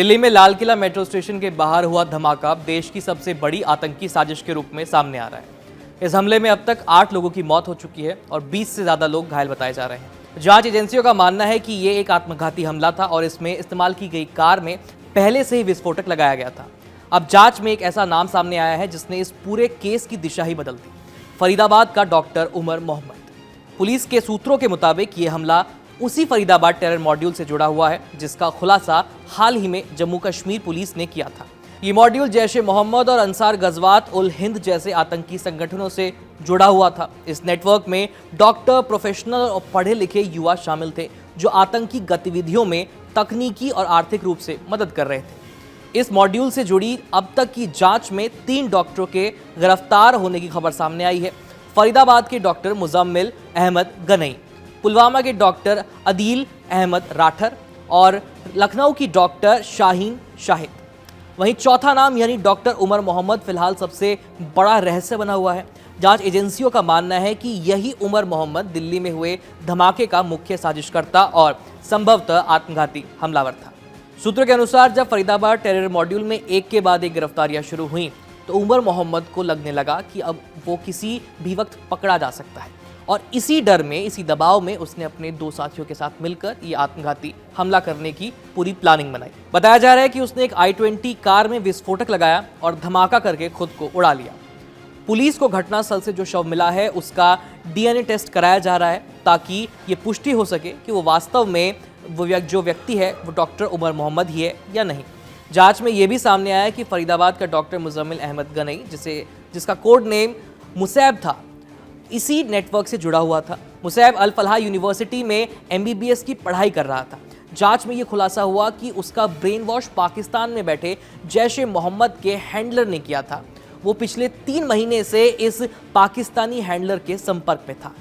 दिल्ली में Lal Qila metro station के बाहर हुआ धमाका देश की सबसे बड़ी आतंकी साजिश के रूप में सामने आ रहा है। इस हमले में अब तक 8 लोगों की मौत हो चुकी है और 20 से ज्यादा लोग घायल बताए जा रहे हैं। जांच एजेंसियों का मानना है कि ये एक आत्मघाती हमला था और इसमें इस्तेमाल की गई कार में पहले से ही विस्फोटक लगाया गया था। अब जांच में एक ऐसा नाम सामने आया है जिसने इस पूरे केस की दिशा ही बदल दी। फरीदाबाद का डॉक्टर उमर मोहम्मद। पुलिस के सूत्रों के मुताबिक ये हमला उसी फरीदाबाद टेरर मॉड्यूल से जुड़ा हुआ है जिसका खुलासा हाल ही में जम्मू कश्मीर पुलिस ने किया था। ये मॉड्यूल जैश ए मोहम्मद और अंसार गजवात उल हिंद जैसे आतंकी संगठनों से जुड़ा हुआ था। इस नेटवर्क में डॉक्टर, प्रोफेशनल और पढ़े लिखे युवा शामिल थे जो आतंकी गतिविधियों में तकनीकी और आर्थिक रूप से मदद कर रहे थे। इस मॉड्यूल से जुड़ी अब तक की जांच में 3 डॉक्टरों के गिरफ्तार होने की खबर सामने आई है। फरीदाबाद के डॉक्टर मुजम्मिल अहमद गनई, पुलवामा के डॉक्टर अदील अहमद राठर और लखनऊ की डॉक्टर शाहीन शाहिद। वहीं चौथा नाम यानी डॉक्टर उमर मोहम्मद फिलहाल सबसे बड़ा रहस्य बना हुआ है। जांच एजेंसियों का मानना है कि यही उमर मोहम्मद दिल्ली में हुए धमाके का मुख्य साजिशकर्ता और संभवतः आत्मघाती हमलावर था। सूत्रों के अनुसार जब फरीदाबाद टेरर मॉड्यूल में एक के बाद एक गिरफ्तारियां शुरू हुई तो उमर मोहम्मद को लगने लगा कि अब वो किसी भी वक्त पकड़ा जा सकता है और इसी डर में, इसी दबाव में उसने अपने 2 साथियों के साथ मिलकर ये आत्मघाती हमला करने की पूरी प्लानिंग बनाई। बताया जा रहा है कि उसने एक i20 कार में विस्फोटक लगाया और धमाका करके खुद को उड़ा लिया। पुलिस को घटनास्थल से जो शव मिला है उसका DNA टेस्ट कराया जा रहा है ताकि ये पुष्टि हो सके कि वो वास्तव में जो व्यक्ति है वो डॉक्टर उमर मोहम्मद ही है या नहीं। जांच में ये भी सामने आया कि फरीदाबाद का डॉक्टर मुजम्मिल अहमद गनई जिसका कोड नेम मुसैब था, इसी नेटवर्क से जुड़ा हुआ था। मुसैब अल फलाह यूनिवर्सिटी में MBBS की पढ़ाई कर रहा था। जांच में यह खुलासा हुआ कि उसका ब्रेन वॉश पाकिस्तान में बैठे जैश ए मोहम्मद के हैंडलर ने किया था। वो पिछले 3 महीने से इस पाकिस्तानी हैंडलर के संपर्क में था।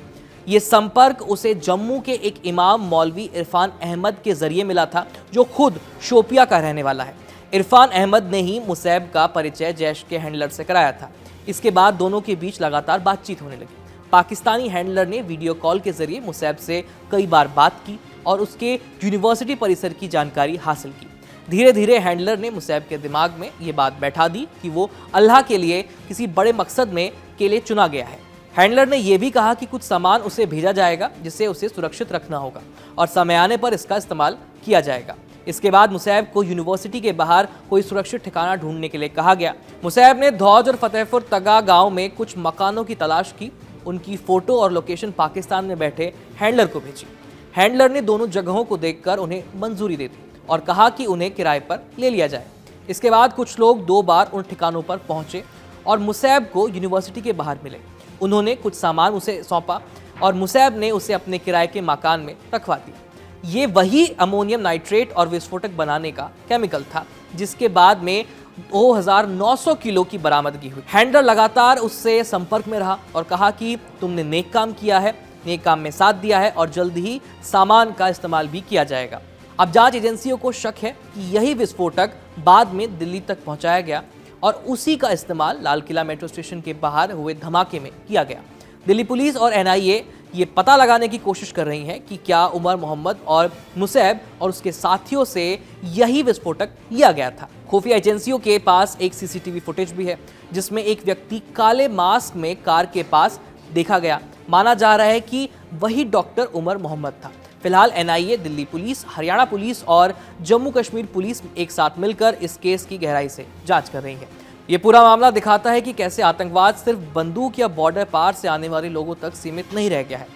ये संपर्क उसे जम्मू के एक इमाम मौलवी इरफान अहमद के जरिए मिला था जो खुद शोपिया का रहने वाला है। इरफान अहमद ने ही मुसैब का परिचय जैश के हैंडलर से कराया था। इसके बाद दोनों के बीच लगातार बातचीत होने लगी। पाकिस्तानी हैंडलर ने वीडियो कॉल के जरिए मुसैब से कई बार बात की और उसके यूनिवर्सिटी परिसर की जानकारी हासिल की। धीरे धीरे हैंडलर ने मुसैब के दिमाग में ये बात बैठा दी कि वो अल्लाह के लिए किसी बड़े मकसद के लिए चुना गया है। हैंडलर ने यह भी कहा कि कुछ सामान उसे भेजा जाएगा जिसे उसे सुरक्षित रखना होगा और समय आने पर इसका इस्तेमाल किया जाएगा। इसके बाद मुसैब को यूनिवर्सिटी के बाहर कोई सुरक्षित ठिकाना ढूंढने के लिए कहा गया। मुसैब ने धौज और फतेहपुर तगा गांव में कुछ मकानों की तलाश की। उनकी फोटो और लोकेशन पाकिस्तान में बैठे हैंडलर को भेजी। हैंडलर ने दोनों जगहों को देखकर उन्हें मंजूरी दे दी और कहा कि उन्हें किराए पर ले लिया जाए। इसके बाद कुछ लोग 2 बार उन ठिकानों पर पहुंचे और मुसैब को यूनिवर्सिटी के बाहर मिले। उन्होंने कुछ सामान उसे सौंपा और मुसैब ने उसे अपने किराए के मकान में रखवा दिया। ये वही अमोनियम नाइट्रेट और विस्फोटक बनाने का केमिकल था जिसके बाद में 2900 किलो की बरामदगी हुई। हैंडलर लगातार उससे संपर्क में रहा और कहा कि तुमने नेक काम किया है, नेक काम में साथ दिया है और जल्द ही सामान का इस्तेमाल भी किया जाएगा। अब जांच एजेंसियों को शक है कि यही विस्फोटक बाद में दिल्ली तक पहुंचाया गया और उसी का इस्तेमाल लाल किला मेट्रो स्टेशन के बाहर हुए धमाके में किया गया। दिल्ली पुलिस और NIA ये पता लगाने की कोशिश कर रही है कि क्या उमर मोहम्मद और मुसैब और उसके साथियों से यही विस्फोटक लिया गया था। खुफिया एजेंसियों के पास एक CCTV फुटेज भी है जिसमें एक व्यक्ति काले मास्क में कार के पास देखा गया। माना जा रहा है कि वही डॉक्टर उमर मोहम्मद था। फिलहाल NIA, Delhi police, Haryana police और जम्मू कश्मीर पुलिस एक साथ मिलकर इस केस की गहराई से जांच कर रही है। ये पूरा मामला दिखाता है कि कैसे आतंकवाद सिर्फ बंदूक या बॉर्डर पार से आने वाले लोगों तक सीमित नहीं रह गया है।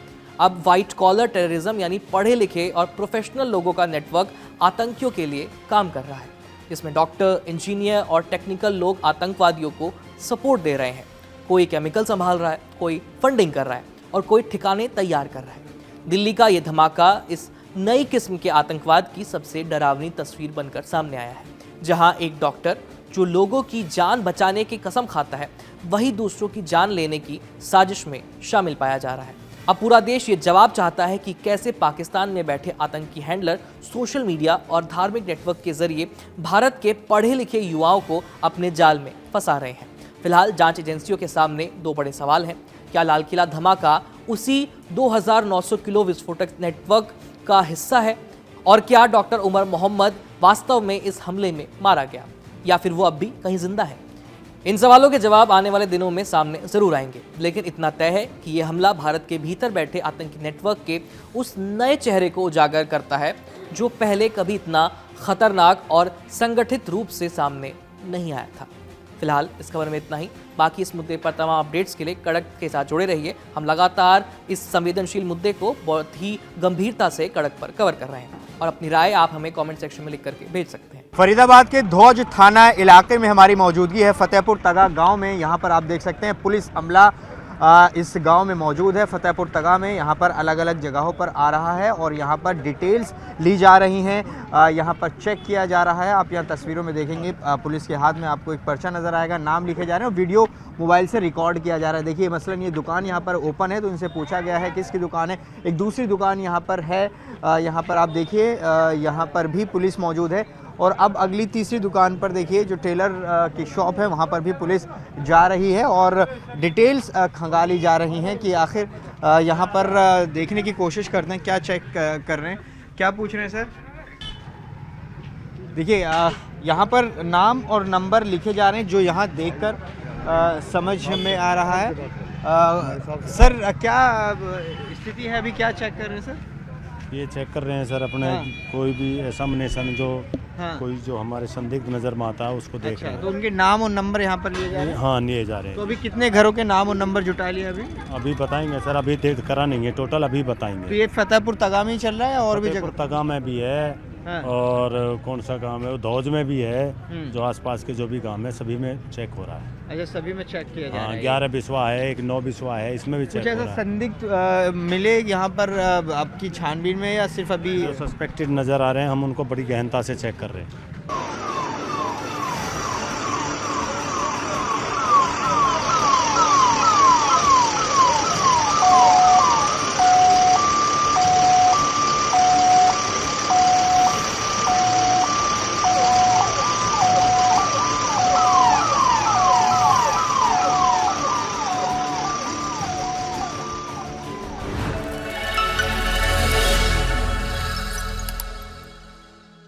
अब व्हाइट कॉलर टेररिज्म यानी पढ़े लिखे और प्रोफेशनल लोगों का नेटवर्क आतंकियों के लिए काम कर रहा है। इसमें डॉक्टर, इंजीनियर और टेक्निकल लोग आतंकवादियों को सपोर्ट दे रहे हैं। कोई केमिकल संभाल रहा है, कोई फंडिंग कर रहा है और कोई ठिकाने तैयार कर रहा है। दिल्ली का ये धमाका इस नई किस्म के आतंकवाद की सबसे डरावनी तस्वीर बनकर सामने आया है, जहां एक डॉक्टर जो लोगों की जान बचाने की कसम खाता है वही दूसरों की जान लेने की साजिश में शामिल पाया जा रहा है। अब पूरा देश ये जवाब चाहता है कि कैसे पाकिस्तान में बैठे आतंकी हैंडलर सोशल मीडिया और धार्मिक नेटवर्क के जरिए भारत के पढ़े लिखे युवाओं को अपने जाल में फंसा रहे हैं। फिलहाल जांच एजेंसियों के सामने 2 बड़े सवाल हैं। क्या लाल किला धमाका उसी 2900 किलो विस्फोटक नेटवर्क का हिस्सा है और क्या डॉक्टर उमर मोहम्मद वास्तव में इस हमले में मारा गया या फिर वो अब भी कहीं जिंदा है? इन सवालों के जवाब आने वाले दिनों में सामने जरूर आएंगे, लेकिन इतना तय है कि ये हमला भारत के भीतर बैठे आतंकी नेटवर्क के उस नए चेहरे को उजागर करता है जो पहले कभी इतना खतरनाक और संगठित रूप से सामने नहीं आया था। फिलहाल इस खबर में इतना ही। बाकी इस मुद्दे पर तमाम अपडेट्स के लिए कड़क के साथ जुड़े रहिए। हम लगातार इस संवेदनशील मुद्दे को बहुत ही गंभीरता से कड़क पर कवर कर रहे हैं और अपनी राय आप हमें कमेंट सेक्शन में लिख करके भेज सकते हैं। फरीदाबाद के धौज थाना इलाके में हमारी मौजूदगी है, फतेहपुर तगा गांव में। यहाँ पर आप देख सकते हैं पुलिस अमला इस गांव में मौजूद है, फतेहपुर तगा में। यहाँ पर अलग अलग जगहों पर आ रहा है और यहाँ पर डिटेल्स ली जा रही हैं, यहाँ पर चेक किया जा रहा है। आप यहाँ तस्वीरों में देखेंगे पुलिस के हाथ में आपको एक पर्चा नज़र आएगा, नाम लिखे जा रहे हैं और वीडियो मोबाइल से रिकॉर्ड किया जा रहा है। देखिए मसलन ये दुकान यहाँ पर ओपन है तो इनसे पूछा गया है किसकी दुकान है। एक दूसरी दुकान यहाँ पर है, यहाँ पर आप देखिए यहाँ पर भी पुलिस मौजूद है। और अब अगली तीसरी दुकान पर देखिए जो टेलर की शॉप है वहाँ पर भी पुलिस जा रही है और डिटेल्स खंगाली जा रही हैं कि आखिर यहाँ पर देखने की कोशिश करते हैं क्या चेक कर रहे हैं, क्या पूछ रहे हैं सर। देखिए यहाँ पर नाम और नंबर लिखे जा रहे हैं जो यहाँ देखकर समझ में आ रहा है। सर क्या स्थिति है अभी, क्या चेक कर रहे हैं सर? ये चेक कर रहे हैं सर अपने कोई भी ऐसा मनेसन जो कोई जो हमारे संदिग्ध नज़र में आता है उसको देख रहे हैं। तो उनके नाम और नंबर यहाँ पर लिए जा रहे हैं? हाँ लिए जा रहे हैं। तो अभी कितने घरों के नाम और नंबर जुटा लिए अभी बताएंगे सर, अभी करा नहीं है टोटल, अभी बताएंगे। तो ये फतेहपुर तगा में ही चल रहा है और भी जगह? तगा में भी है और कौन सा गांव है, धौज में भी है, जो आसपास के जो भी गांव है सभी में चेक हो रहा है। अच्छा सभी में चेक किया जा रहा है। 11 बिस्वा है, एक 9 बिस्वा है, इसमें भी चेक हो रहा है। संदिग्ध मिले यहाँ पर आपकी छानबीन में या सिर्फ अभी जो सस्पेक्टेड नज़र आ रहे हैं हम उनको बड़ी गहनता से चेक कर रहे हैं।